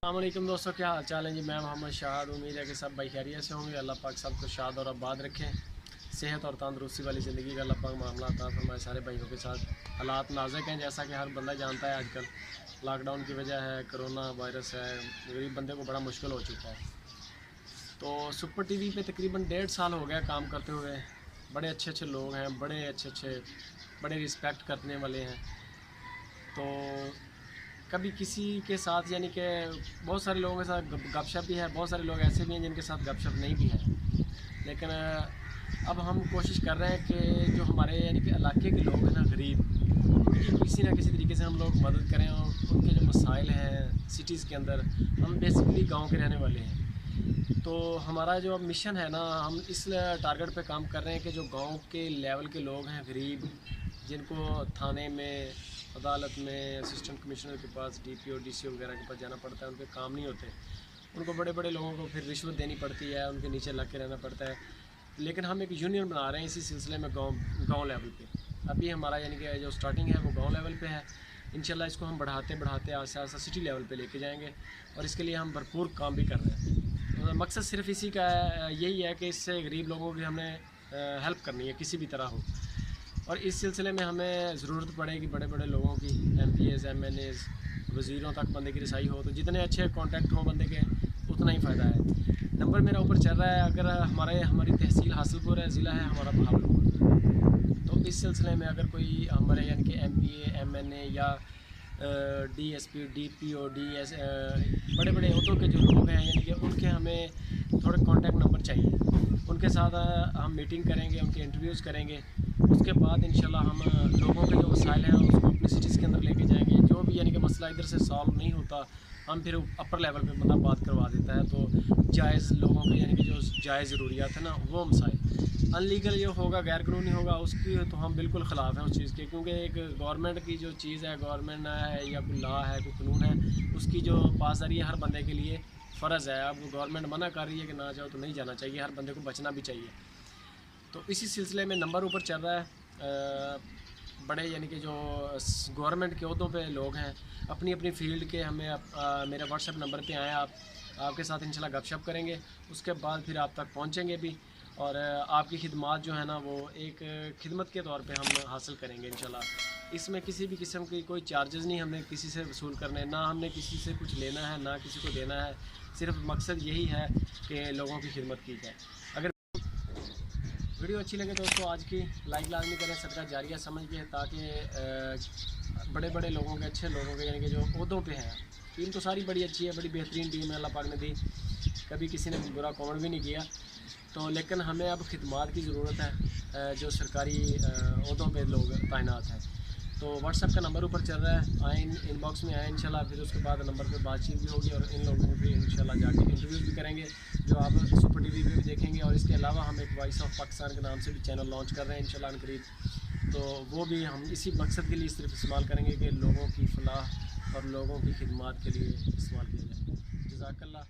अस्सलामुअलैकुम दोस्तों, क्या हाल चाल है जी। मैं मोहम्मद शाहद। उम्मीद है कि सब भाई खैरियत से होंगे। अल्लाह पाक सबको शाद और आबाद रखें। सेहत और तंदरुस्ती वाली ज़िंदगी का अल्लाह पाक मामला अता फरमाए। सारे भाइयों के साथ हालात नाजुक हैं, जैसा कि हर बंदा जानता है। आजकल लॉकडाउन की वजह है, कोरोना वायरस है, गरीब बंदे को बड़ा मुश्किल हो चुका है। तो सुपर टीवी पे तकरीबन 1.5 साल हो गया काम करते हुए। बड़े अच्छे अच्छे लोग हैं, बड़े रिस्पेक्ट करने वाले हैं। तो कभी किसी के साथ यानी कि बहुत सारे लोगों के साथ गपशप भी है, बहुत सारे लोग ऐसे भी हैं जिनके साथ गपशप नहीं भी है। लेकिन अब हम कोशिश कर रहे हैं कि जो हमारे यानी कि इलाके के लोग हैं ना, गरीब, उनकी किसी ना किसी तरीके से हम लोग मदद करें। और उनके जो मसाइल हैं सिटीज़ के अंदर, हम बेसिकली गांव के रहने वाले हैं। तो हमारा जो अब मिशन है ना, हम इस टारगेट पे काम कर रहे हैं कि जो गांव के लेवल के लोग हैं, गरीब, जिनको थाने में, अदालत में, असिस्टेंट कमिश्नर के पास, डीपीओ डीसीओ वगैरह के पास जाना पड़ता है, उनके काम नहीं होते। उनको बड़े बड़े लोगों को फिर रिश्वत देनी पड़ती है, उनके नीचे लग के रहना पड़ता है। लेकिन हम एक यूनियन बना रहे हैं इसी सिलसिले में गांव लेवल पे। अभी हमारा यानी कि जो स्टार्टिंग है वो गांव लेवल पे है। इंशाल्लाह इसको हम बढ़ाते बढ़ाते आस्ते आस्ते सिटी लेवल पे लेके जाएंगे, और इसके लिए हम भरपूर काम भी कर रहे हैं। तो मकसद सिर्फ इसी का यही है कि इससे गरीब लोगों की हमने हेल्प करनी है, किसी भी तरह हो। और इस सिलसिले में हमें ज़रूरत पड़ेगी बड़े बड़े लोगों की, MPs MNAs, वज़ीरों तक बंदे की रसाई हो। तो जितने अच्छे कॉन्टैक्ट हों बंदे के, उतना ही फ़ायदा है। नंबर मेरा ऊपर चल रहा है। अगर हमारी तहसील हासिलपुर है, ज़िला है हमारा बहावलपुर। तो इस सिलसिले में अगर कोई हमारे यानी कि MPA MNA या DSP DPO DS बड़े बड़े ओहदों के जो लोग हैं, यानी कि उनके हमें थोड़े कॉन्टैक्ट नंबर चाहिए। उनके साथ हम मीटिंग करेंगे, उनके इंटरव्यूज़ करेंगे। उसके बाद इंशाल्लाह हम लोगों के जो मसाइल हैं उसको अपनी सिटीज़ के अंदर लेके जाएंगे। जो भी यानी कि मसला इधर से सॉल्व नहीं होता, हम फिर अपर लेवल पे बंदा बात करवा देता है। तो जायज़ लोगों के यानी कि जो जायज़ ज़रूरियात है ना, वो मसाइल। अनलीगल जो होगा, गैर कानूनी होगा, उसकी तो हम बिल्कुल ख़िलाफ़ हैं उस चीज़ के। क्योंकि एक गवर्नमेंट की जो चीज़ है, गवर्नमेंट है या कोई लॉ है, कोई कानून है, उसकी जो पासदारी है हर बंदे के लिए फ़र्ज़ है। अब गवर्नमेंट मना कर रही है कि ना जाओ, तो नहीं जाना चाहिए, हर बंदे को बचना भी चाहिए। तो इसी सिलसिले में नंबर ऊपर चल रहा है। बड़े यानी कि जो गवर्नमेंट के ओहदों पे लोग हैं, अपनी अपनी फ़ील्ड के, हमें मेरे व्हाट्सएप नंबर पे आएँ आप, आपके साथ इंशाल्लाह गपशप करेंगे। उसके बाद फिर आप तक पहुंचेंगे भी, और आपकी खिदमत जो है ना, वो एक खिदमत के तौर पे हम हासिल करेंगे इंशाल्लाह। इसमें किसी भी किस्म की कोई चार्जेस नहीं हमने किसी से वसूल करने, ना हमने किसी से कुछ लेना है, ना किसी को देना है। सिर्फ मकसद यही है कि लोगों की खिदमत की जाए। अगर वीडियो अच्छी लगे दोस्तों, आज की लाइक लाजमी करें, सदका जारिया समझ के, ताकि बड़े बड़े लोगों के, अच्छे लोगों के, यानी कि जो ओहदों पे हैं, टीम तो सारी बड़ी अच्छी है, बड़ी बेहतरीन टीम है अल्लाह पाक ने दी, कभी किसी ने बुरा कमेंट भी नहीं किया। तो लेकिन हमें अब खिदमत की ज़रूरत है, जो सरकारी ओहदों पे लोग तैनात हैं। तो व्हाट्सएप का नंबर ऊपर चल रहा है, आए इनबॉक्स में आए इंशाल्लाह। फिर उसके बाद नंबर पे बातचीत भी होगी, और इन लोगों को भी इंशाल्लाह जाके इंटरव्यूज़ भी करेंगे, जो आप सुपर टीवी पे भी देखेंगे। और इसके अलावा हम एक वॉइस ऑफ पाकिस्तान के नाम से भी चैनल लॉन्च कर रहे हैं इंशाल्लाह करीब। तो वो भी हम इसी मकसद के लिए सिर्फ इस्तेमाल करेंगे कि लोगों की फलाह और लोगों की खिदमत के लिए इस्तेमाल किया जाए। जज़ाकल्लाह।